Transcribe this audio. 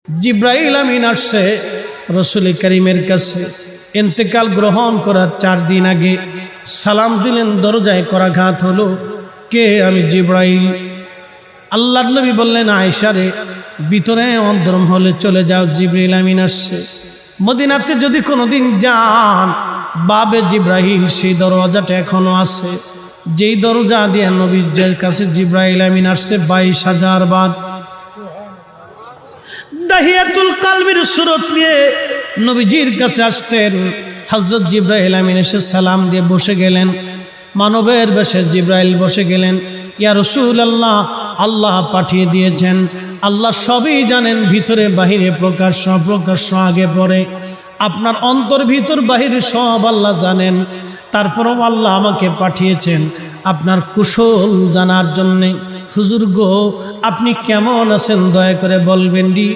জিব্রাইল আমিন আসছে রাসূল করিমের কাছে। ইন্তেকাল গ্রহণ করার 4 দিন আগে সালাম দিলেন, দরজায় করাঘাত হলো। কে? আমি জিব্রাইল। আল্লাহর নবী বললেন, আয়েশা রে, ভিতরে অন্তরম হলে চলে যাও, জিব্রাইল আমিন আসছে। মদিনাতে যদি কোনোদিন যান, বাবে জিব্রাইল সেই দরজাটা এখনো আছে, যেই দরজা দিয়ে নবীর কাছে জিব্রাইল আমিন আসছে 22,000 বার। দাহিয়াতুল কালবির সুরত নিয়ে নবীজির কাছে আসতেন। হযরত জিব্রাইল আমিন এসে সালাম দিয়ে বসে গেলেন। মানবের বেশে জিব্রাইল বসে গেলেন। ইয়া রাসূলুল্লাহ, আল্লাহ পাঠিয়ে দিয়েছেন, আল্লাহ সবই জানেন, ভিতরে বাহিরে প্রকাশ্য অপ্রকাশ্য আগে পরে, আপনার অন্তর ভিতর বাহিরে সব আল্লাহ জানেন। তারপরও আল্লাহ আমাকে পাঠিয়েছেন আপনার কুশল জানার জন্যে। হুজুর গো, আপনি কেমন আছেন দয়া করে বলবেন ডি।